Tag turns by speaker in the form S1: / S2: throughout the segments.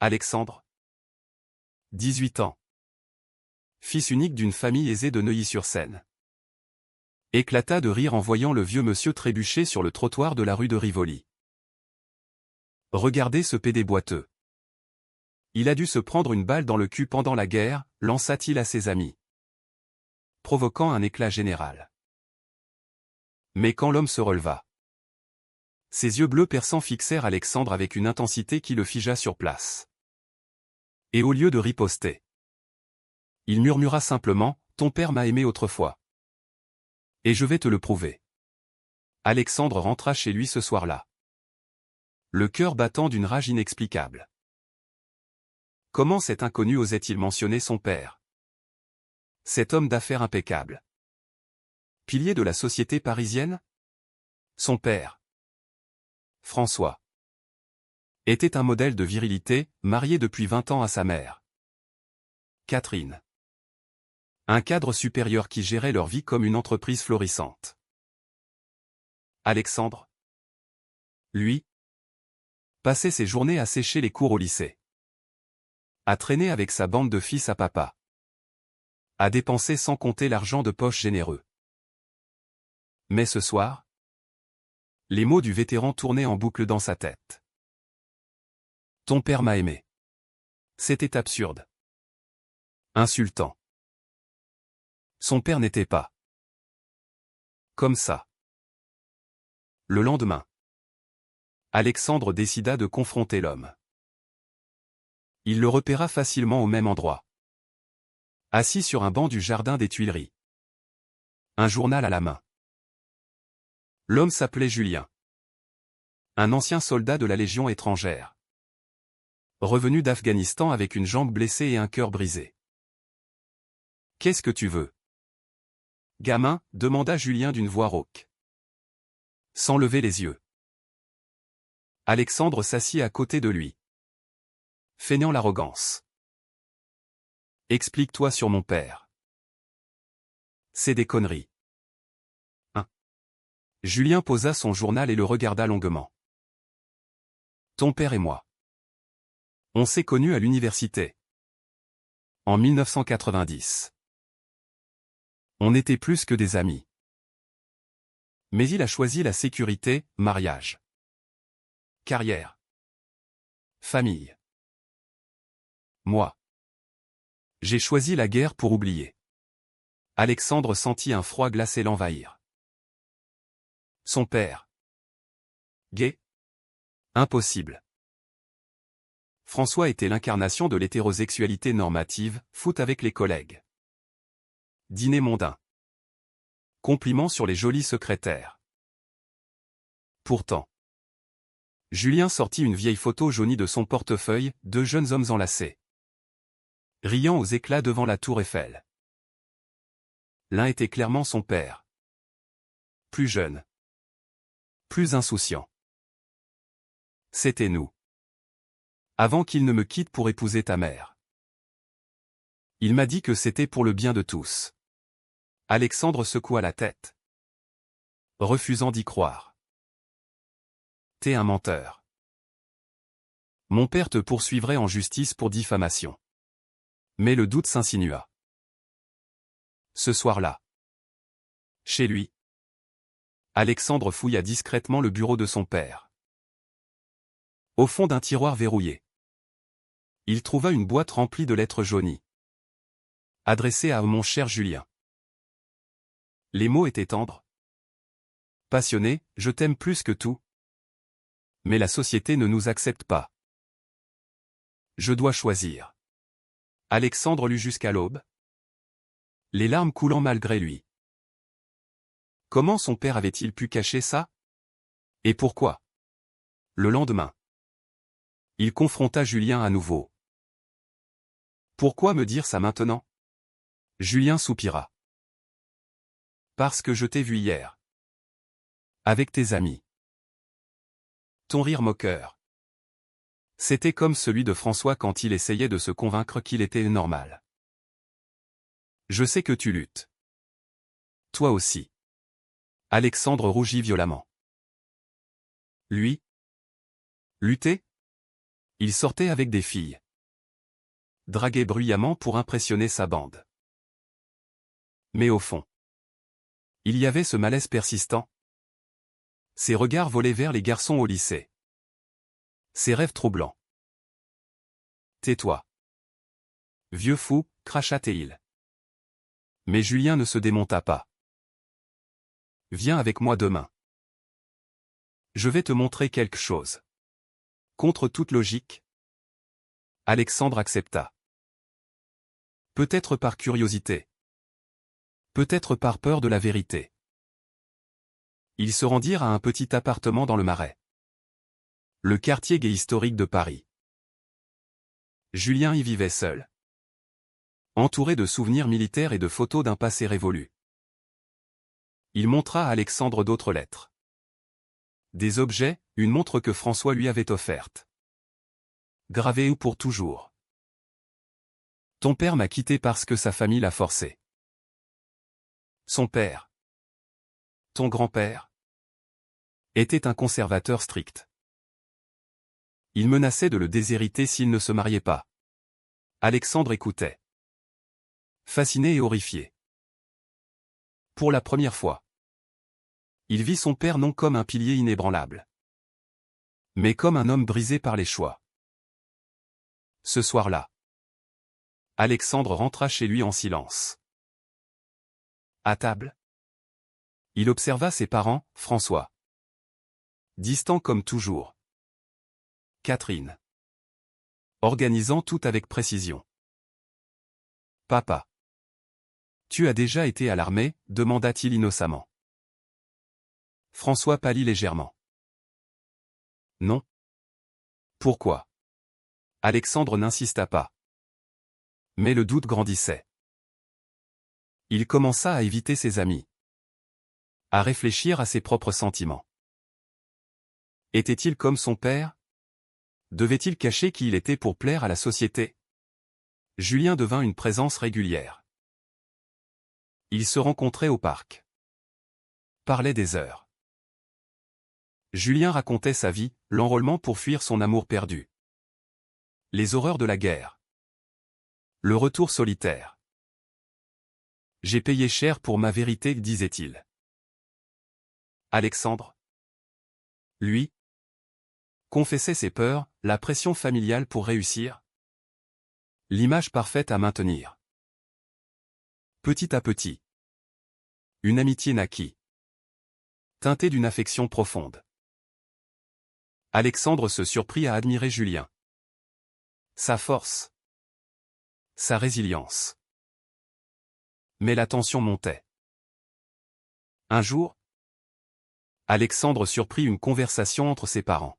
S1: Alexandre. 18 ans. Fils unique d'une famille aisée de Neuilly-sur-Seine. Éclata de rire en voyant le vieux monsieur trébucher sur le trottoir de la rue de Rivoli. Regardez ce pédé boiteux. Il a dû se prendre une balle dans le cul pendant la guerre, lança-t-il à ses amis, provoquant un éclat général. Mais quand l'homme se releva, ses yeux bleus perçants fixèrent Alexandre avec une intensité qui le figea sur place. Et au lieu de riposter, il murmura simplement, « Ton père m'a aimé autrefois. Et je vais te le prouver. » Alexandre rentra chez lui ce soir-là, le cœur battant d'une rage inexplicable. Comment cet inconnu osait-il mentionner son père? Cet homme d'affaires impeccable, pilier de la société parisienne? Son père, François, était un modèle de virilité, marié depuis 20 ans à sa mère, Catherine. Un cadre supérieur qui gérait leur vie comme une entreprise florissante. Alexandre, lui, passait ses journées à sécher les cours au lycée, à traîner avec sa bande de fils à papa, à dépenser sans compter l'argent de poche généreux. Mais ce soir, les mots du vétéran tournaient en boucle dans sa tête. Ton père m'a aimé. C'était absurde. Insultant. Son père n'était pas comme ça. Le lendemain, Alexandre décida de confronter l'homme. Il le repéra facilement au même endroit, assis sur un banc du jardin des Tuileries, un journal à la main. L'homme s'appelait Julien, un ancien soldat de la Légion étrangère, revenu d'Afghanistan avec une jambe blessée et un cœur brisé. « Qu'est-ce que tu veux, gamin ?» demanda Julien d'une voix rauque, sans lever les yeux. Alexandre s'assit à côté de lui, feignant l'arrogance. « Explique-toi sur mon père. »« C'est des conneries. » Hein? Julien posa son journal et le regarda longuement. « Ton père et moi, on s'est connus à l'université, en 1990. On n'était plus que des amis. Mais il a choisi la sécurité, mariage, carrière, famille. Moi, j'ai choisi la guerre pour oublier. » Alexandre sentit un froid glacé l'envahir. Son père, gay? Impossible. François était l'incarnation de l'hétérosexualité normative, foot avec les collègues, dîner mondain, compliments sur les jolies secrétaires. Pourtant, Julien sortit une vieille photo jaunie de son portefeuille, deux jeunes hommes enlacés, riant aux éclats devant la tour Eiffel. L'un était clairement son père. Plus jeune, plus insouciant. C'était nous. Avant qu'il ne me quitte pour épouser ta mère. Il m'a dit que c'était pour le bien de tous. Alexandre secoua la tête, refusant d'y croire. T'es un menteur. Mon père te poursuivrait en justice pour diffamation. Mais le doute s'insinua. Ce soir-là, chez lui, Alexandre fouilla discrètement le bureau de son père. Au fond d'un tiroir verrouillé, il trouva une boîte remplie de lettres jaunies, adressées à mon cher Julien. Les mots étaient tendres. Passionné, je t'aime plus que tout. Mais la société ne nous accepte pas. Je dois choisir. Alexandre lut jusqu'à l'aube, les larmes coulant malgré lui. Comment son père avait-il pu cacher ça? Et pourquoi? Le lendemain, il confronta Julien à nouveau. Pourquoi me dire ça maintenant? Julien soupira. Parce que je t'ai vu hier, avec tes amis. Ton rire moqueur, c'était comme celui de François quand il essayait de se convaincre qu'il était normal. Je sais que tu luttes. Toi aussi. Alexandre rougit violemment. Lui? Lutter? Il sortait avec des filles. Draguait bruyamment pour impressionner sa bande. Mais au fond, il y avait ce malaise persistant. Ses regards volaient vers les garçons au lycée. Ses rêves troublants. Tais-toi. Vieux fou, cracha-t-il. Mais Julien ne se démonta pas. Viens avec moi demain. Je vais te montrer quelque chose. Contre toute logique, Alexandre accepta. Peut-être par curiosité. Peut-être par peur de la vérité. Ils se rendirent à un petit appartement dans le Marais. Le quartier gai historique de Paris. Julien y vivait seul. Entouré de souvenirs militaires et de photos d'un passé révolu. Il montra à Alexandre d'autres lettres. Des objets, une montre que François lui avait offerte. Gravée ou pour toujours. Ton père m'a quitté parce que sa famille l'a forcé. Son père. Ton grand-père. Était un conservateur strict. Il menaçait de le déshériter s'il ne se mariait pas. Alexandre écoutait. Fasciné et horrifié. Pour la première fois. Il vit son père non comme un pilier inébranlable, mais comme un homme brisé par les choix. Ce soir-là, Alexandre rentra chez lui en silence. À table, il observa ses parents, François. Distant comme toujours. Catherine. Organisant tout avec précision. Papa. Tu as déjà été à l'armée, demanda-t-il innocemment. François pâlit légèrement. Non. Pourquoi? Alexandre n'insista pas. Mais le doute grandissait. Il commença à éviter ses amis. À réfléchir à ses propres sentiments. Était-il comme son père? Devait-il cacher qui il était pour plaire à la société? Julien devint une présence régulière. Ils se rencontraient au parc. Parlaient des heures. Julien racontait sa vie, l'enrôlement pour fuir son amour perdu. Les horreurs de la guerre. Le retour solitaire. J'ai payé cher pour ma vérité, disait-il. Alexandre, lui, confessait ses peurs, la pression familiale pour réussir. L'image parfaite à maintenir. Petit à petit. Une amitié naquit. Teintée d'une affection profonde. Alexandre se surprit à admirer Julien. Sa force. Sa résilience. Mais la tension montait. Un jour, Alexandre surprit une conversation entre ses parents.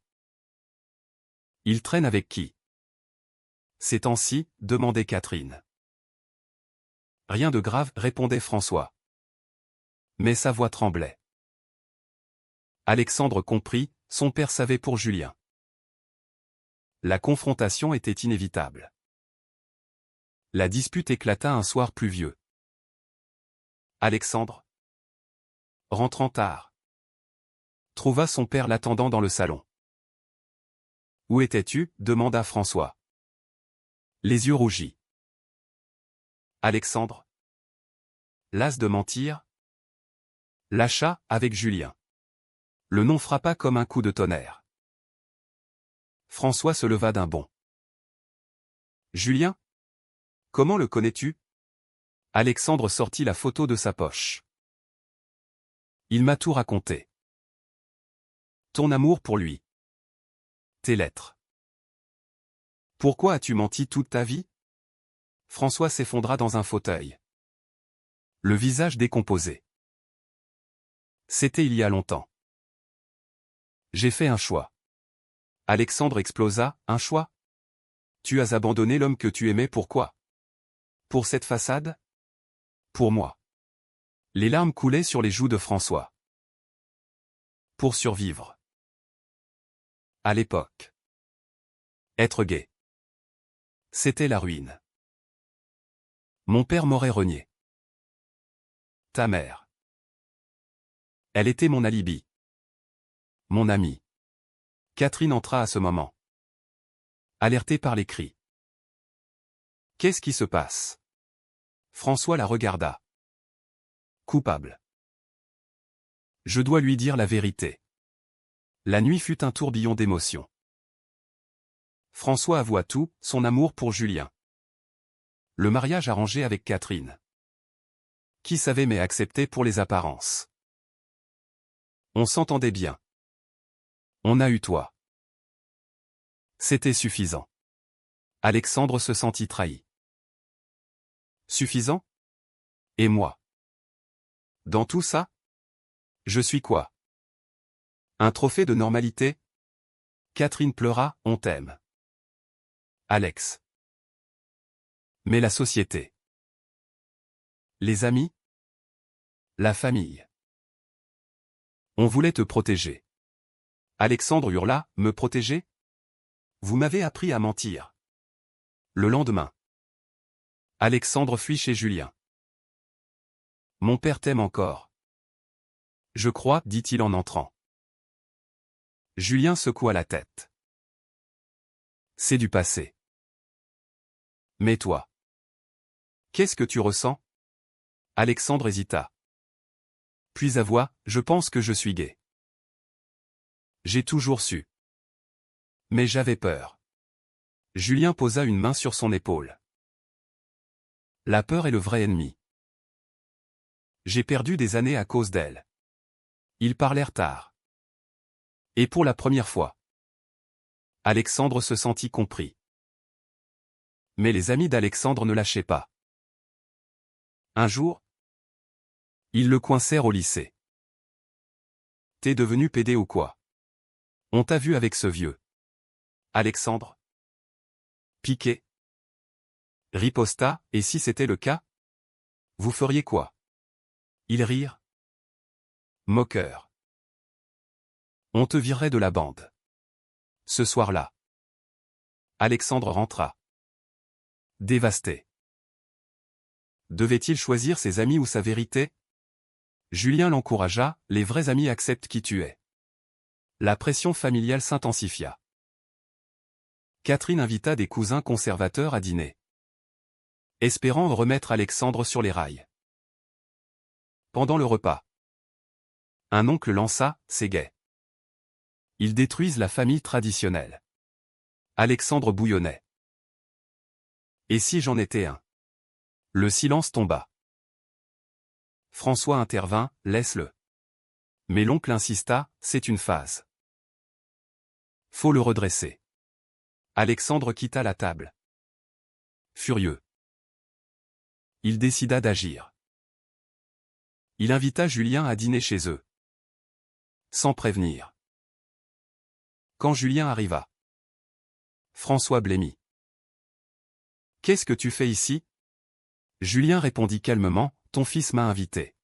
S1: Il traîne avec qui? Ces temps-ci, demandait Catherine. Rien de grave, répondait François. Mais sa voix tremblait. Alexandre comprit, son père savait pour Julien. La confrontation était inévitable. La dispute éclata un soir pluvieux. Alexandre, rentrant tard, trouva son père l'attendant dans le salon. Où étais-tu? Demanda François. Les yeux rougis. Alexandre, las de mentir, lâcha, avec Julien. Le nom frappa comme un coup de tonnerre. François se leva d'un bond. Julien? Comment le connais-tu? Alexandre sortit la photo de sa poche. Il m'a tout raconté. Ton amour pour lui. Tes lettres. Pourquoi as-tu menti toute ta vie? François s'effondra dans un fauteuil. Le visage décomposé. C'était il y a longtemps. J'ai fait un choix. Alexandre explosa, un choix? Tu as abandonné l'homme que tu aimais, pourquoi? Pour cette façade? Pour moi. Les larmes coulaient sur les joues de François. Pour survivre. À l'époque. Être gay. C'était la ruine. Mon père m'aurait renié. Ta mère. Elle était mon alibi. Mon ami. Catherine entra à ce moment. alerté par les cris. Qu'est-ce qui se passe? François la regarda. Coupable. Je dois lui dire la vérité. La nuit fut un tourbillon d'émotions. François avoua tout, son amour pour Julien. Le mariage arrangé avec Catherine. Qui savait mais acceptait pour les apparences. On s'entendait bien. On a eu toi. C'était suffisant. Alexandre se sentit trahi. Suffisant? Et moi? Dans tout ça? Je suis quoi? Un trophée de normalité? Catherine pleura, on t'aime. Alex. Mais la société. Les amis? La famille. On voulait te protéger. Alexandre hurla, me protéger? Vous m'avez appris à mentir. Le lendemain. Alexandre fuit chez Julien. Mon père t'aime encore. Je crois, dit-il en entrant. Julien secoua la tête. C'est du passé. Mais toi. Qu'est-ce que tu ressens? Alexandre hésita. Puis avoua, je pense que je suis gay. J'ai toujours su. Mais j'avais peur. Julien posa une main sur son épaule. La peur est le vrai ennemi. J'ai perdu des années à cause d'elle. Ils parlèrent tard. Et pour la première fois. Alexandre se sentit compris. Mais les amis d'Alexandre ne lâchaient pas. Un jour, ils le coincèrent au lycée. T'es devenu pédé ou quoi? On t'a vu avec ce vieux. Alexandre? Piqué? Riposta, et si c'était le cas? Vous feriez quoi? Ils rirent. Moqueur. On te virerait de la bande. Ce soir-là. Alexandre rentra. Dévasté. Devait-il choisir ses amis ou sa vérité? Julien l'encouragea, les vrais amis acceptent qui tu es. La pression familiale s'intensifia. Catherine invita des cousins conservateurs à dîner. Espérant remettre Alexandre sur les rails. Pendant le repas. Un oncle lança, c'est gay. Ils détruisent la famille traditionnelle. Alexandre bouillonnait. Et si j'en étais un? Le silence tomba. François intervint, laisse-le. Mais l'oncle insista, c'est une phase. Faut le redresser. Alexandre quitta la table. Furieux. Il décida d'agir. Il invita Julien à dîner chez eux. Sans prévenir. Quand Julien arriva. François blêmit. Qu'est-ce que tu fais ici? Julien répondit calmement, ton fils m'a invité.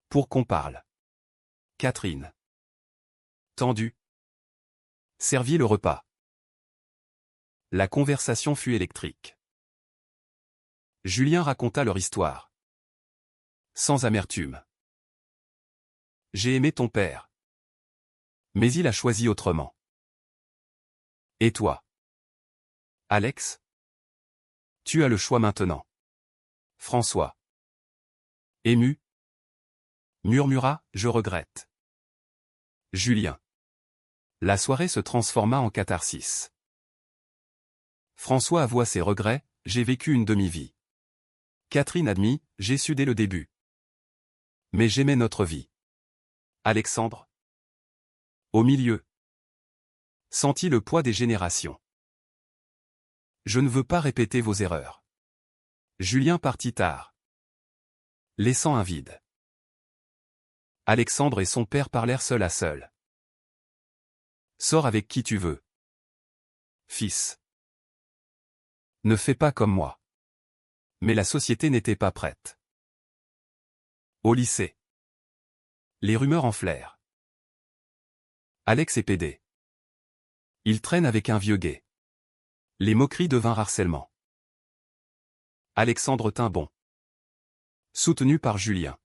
S1: Pour qu'on parle. Catherine. Tendu. Servit le repas. La conversation fut électrique. Julien raconta leur histoire. Sans amertume. J'ai aimé ton père. Mais il a choisi autrement. Et toi? Alex? Tu as le choix maintenant. François. Ému. Murmura, je regrette. Julien. La soirée se transforma en catharsis. François avoua ses regrets, j'ai vécu une demi-vie. Catherine admit, j'ai su dès le début. Mais j'aimais notre vie. Alexandre? Au milieu. Sentit le poids des générations. Je ne veux pas répéter vos erreurs. Julien partit tard. Laissant un vide. Alexandre et son père parlèrent seul à seul. Sors avec qui tu veux. Fils. Ne fais pas comme moi. Mais la société n'était pas prête. Au lycée. Les rumeurs enflèrent. Alex est pédé. Il traîne avec un vieux gay. Les moqueries devinrent harcèlement. Alexandre tint bon. Soutenu par Julien.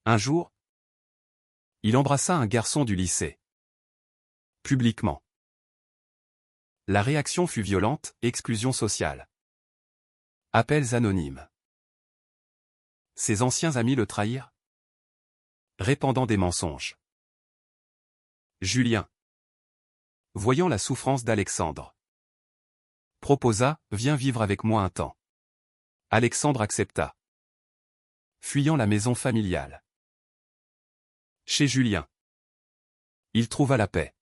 S1: Un jour, il embrassa un garçon du lycée. Publiquement. La réaction fut violente, exclusion sociale. Appels anonymes. Ses anciens amis le trahirent? Répandant des mensonges. Julien, voyant la souffrance d'Alexandre, proposa « Viens vivre avec moi un temps ». Alexandre accepta. Fuyant la maison familiale. Chez Julien, il trouva la paix.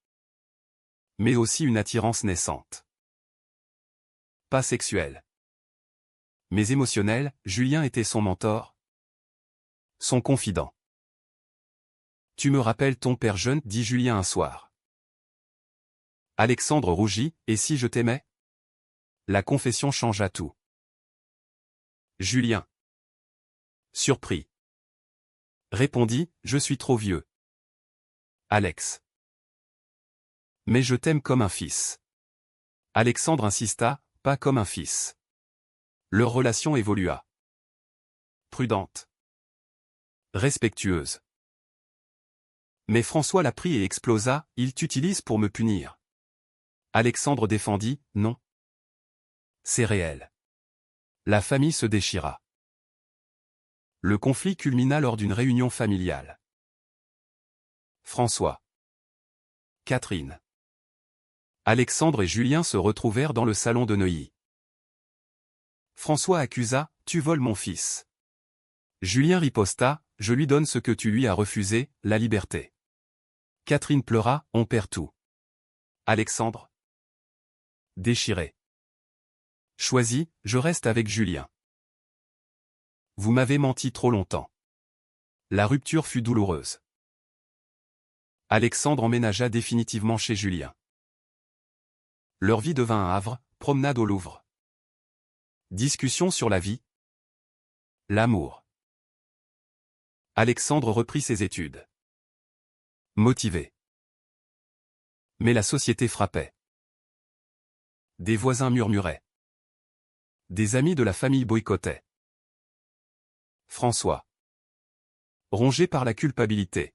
S1: Mais aussi une attirance naissante. Pas sexuelle. Mais émotionnelle, Julien était son mentor. Son confident. « Tu me rappelles ton père jeune » dit Julien un soir. Alexandre rougit, « Et si je t'aimais » La confession changea tout. Julien, surpris, répondit, « Je suis trop vieux. » Alex. « Mais je t'aime comme un fils. » Alexandre insista, « Pas comme un fils. » Leur relation évolua. Prudente. Respectueuse. Mais François la prit et explosa, « Il t'utilise pour me punir. » Alexandre défendit, « Non. C'est réel. » La famille se déchira. Le conflit culmina lors d'une réunion familiale. François, Catherine, Alexandre et Julien se retrouvèrent dans le salon de Neuilly. François accusa, « Tu voles mon fils. » Julien riposta, « Je lui donne ce que tu lui as refusé, la liberté. » Catherine pleura, « On perd tout. » Alexandre, déchiré. Choisi, je reste avec Julien. Vous m'avez menti trop longtemps. La rupture fut douloureuse. Alexandre emménagea définitivement chez Julien. Leur vie devint un havre, promenade au Louvre. Discussion sur la vie. L'amour. Alexandre reprit ses études. Motivé. Mais la société frappait. Des voisins murmuraient. Des amis de la famille boycottaient. François, rongé par la culpabilité,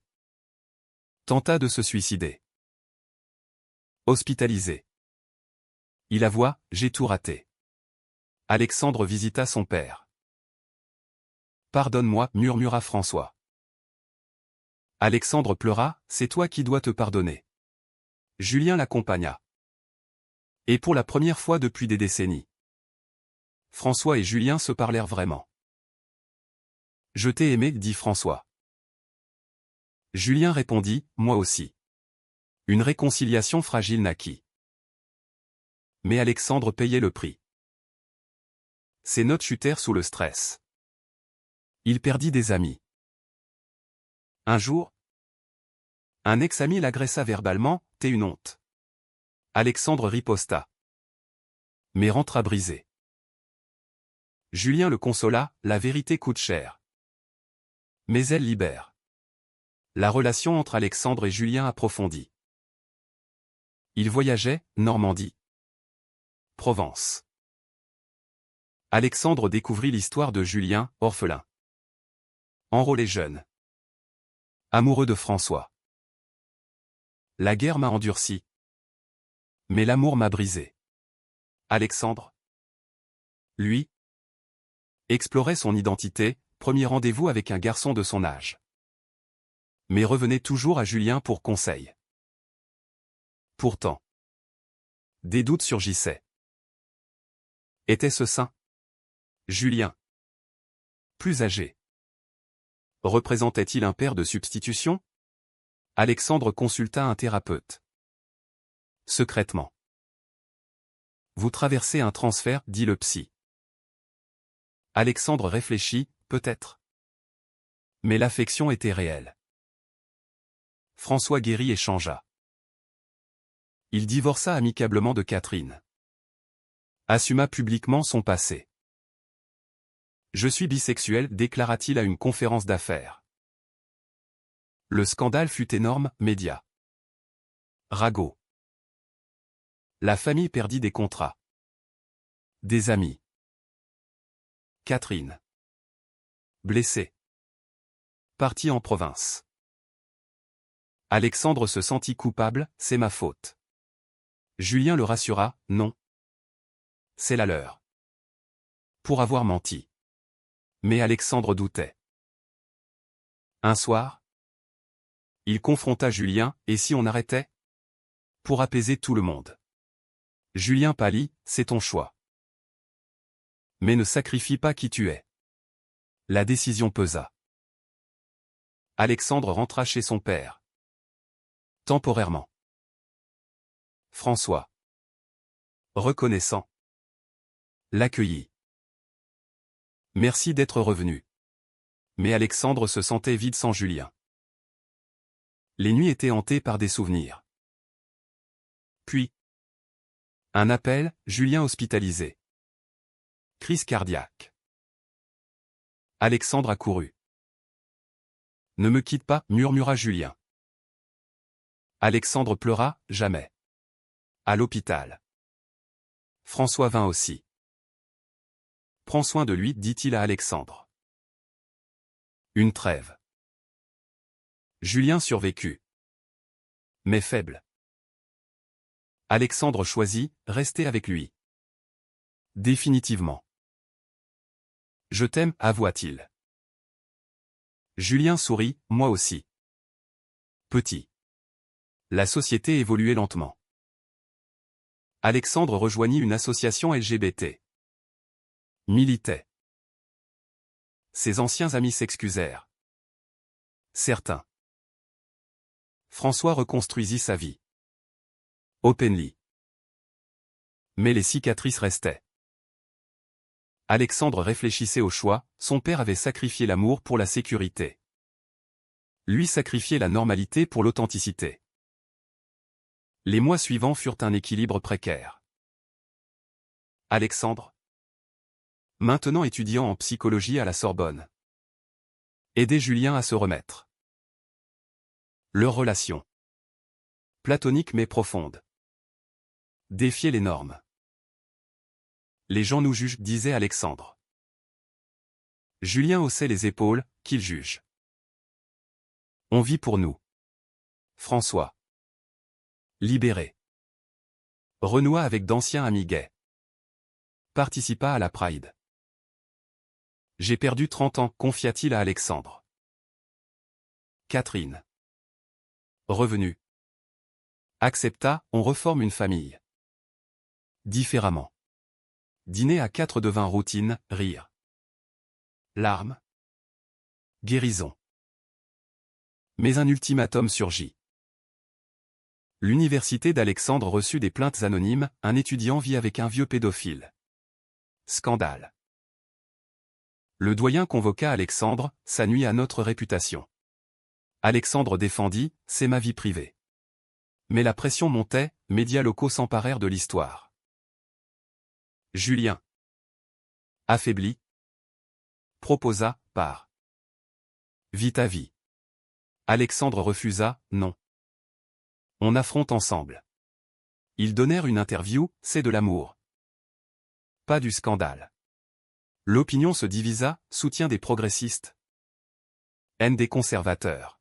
S1: tenta de se suicider. Hospitalisé. Il avoua, « J'ai tout raté. » Alexandre visita son père. « Pardonne-moi » murmura François. Alexandre pleura, « C'est toi qui dois te pardonner. » Julien l'accompagna. Et pour la première fois depuis des décennies, François et Julien se parlèrent vraiment. « Je t'ai aimé » dit François. Julien répondit, « Moi aussi. » Une réconciliation fragile naquit. Mais Alexandre payait le prix. Ses notes chutèrent sous le stress. Il perdit des amis. Un jour, un ex-ami l'agressa verbalement, « T'es une honte. » Alexandre riposta. Mais rentra brisé. Julien le consola, « La vérité coûte cher. Mais elle libère. » La relation entre Alexandre et Julien approfondit. Ils voyageaient, Normandie, Provence. Alexandre découvrit l'histoire de Julien, orphelin. Enrôlé jeune. Amoureux de François. La guerre m'a endurci. Mais l'amour m'a brisé. Alexandre, lui, explorait son identité, premier rendez-vous avec un garçon de son âge. Mais revenait toujours à Julien pour conseil. Pourtant, des doutes surgissaient. Était-ce sain? Julien, plus âgé, représentait-il un père de substitution? Alexandre consulta un thérapeute. Secrètement. Vous traversez un transfert, dit le psy. Alexandre réfléchit, peut-être. Mais l'affection était réelle. François guérit et changea. Il divorça amicablement de Catherine. Assuma publiquement son passé. Je suis bisexuel, déclara-t-il à une conférence d'affaires. Le scandale fut énorme, médias. Ragot. La famille perdit des contrats. Des amis. Catherine. Blessée. Partie en province. Alexandre se sentit coupable, c'est ma faute. Julien le rassura, non. C'est la leur. Pour avoir menti. Mais Alexandre doutait. Un soir, il confronta Julien, et si on arrêtait? Pour apaiser tout le monde. Julien pâlit, c'est ton choix. Mais ne sacrifie pas qui tu es. La décision pesa. Alexandre rentra chez son père. Temporairement. François, reconnaissant, l'accueillit. Merci d'être revenu. Mais Alexandre se sentait vide sans Julien. Les nuits étaient hantées par des souvenirs. Puis, un appel, Julien hospitalisé. Crise cardiaque. Alexandre accourut. Ne me quitte pas, murmura Julien. Alexandre pleura, jamais. À l'hôpital. François vint aussi. Prends soin de lui, dit-il à Alexandre. Une trêve. Julien survécut. Mais faible. Alexandre choisit, rester avec lui. Définitivement. Je t'aime, avoua-t-il. Julien sourit, moi aussi. Petit. La société évoluait lentement. Alexandre rejoignit une association LGBT. Militait. Ses anciens amis s'excusèrent. Certains. François reconstruisit sa vie. Openly. Mais les cicatrices restaient. Alexandre réfléchissait au choix, son père avait sacrifié l'amour pour la sécurité. Lui sacrifiait la normalité pour l'authenticité. Les mois suivants furent un équilibre précaire. Alexandre, maintenant étudiant en psychologie à la Sorbonne, aidait Julien à se remettre. Leur relation, platonique mais profonde, défiait les normes. Les gens nous jugent, disait Alexandre. Julien haussait les épaules, qu'ils jugent. On vit pour nous. François. Libéré. Renoua avec d'anciens amis gays. Participa à la Pride. J'ai perdu 30 ans, confia-t-il à Alexandre. Catherine. Revenu. Accepta, on reforme une famille. Différemment. Dîner à 4 devint routine, rire. Larmes. Guérison. Mais un ultimatum surgit. L'université d'Alexandre reçut des plaintes anonymes, un étudiant vit avec un vieux pédophile. Scandale. Le doyen convoqua Alexandre, ça nuit à notre réputation. Alexandre défendit, c'est ma vie privée. Mais la pression montait, médias locaux s'emparèrent de l'histoire. Julien. Affaibli. Proposa, par. Vite à vie. Alexandre refusa, non. On affronte ensemble. Ils donnèrent une interview, c'est de l'amour. Pas du scandale. L'opinion se divisa, soutien des progressistes. Haine des conservateurs.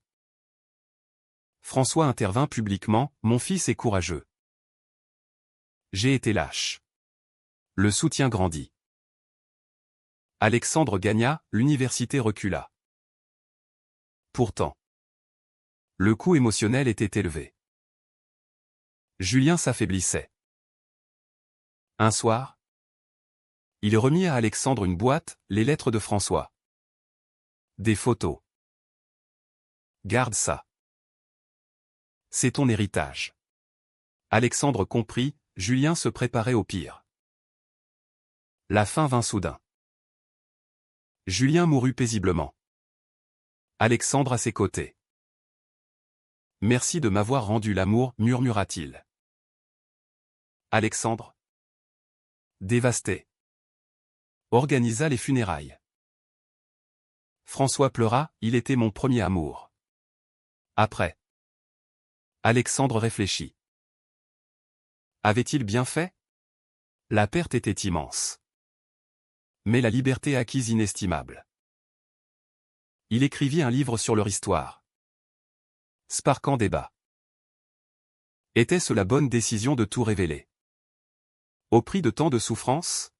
S1: François intervint publiquement, mon fils est courageux. J'ai été lâche. Le soutien grandit. Alexandre gagna, l'université recula. Pourtant, le coût émotionnel était élevé. Julien s'affaiblissait. Un soir, il remit à Alexandre une boîte, les lettres de François. Des photos. Garde ça. C'est ton héritage. Alexandre comprit, Julien se préparait au pire. La fin vint soudain. Julien mourut paisiblement. Alexandre à ses côtés. Merci de m'avoir rendu l'amour, murmura-t-il. Alexandre, dévasté, organisa les funérailles. François pleura, il était mon premier amour. Après. Alexandre réfléchit. Avait-il bien fait? La perte était immense. Mais la liberté acquise inestimable. Il écrivit un livre sur leur histoire. Sparkant débat. Était-ce la bonne décision de tout révéler? Au prix de tant de souffrances?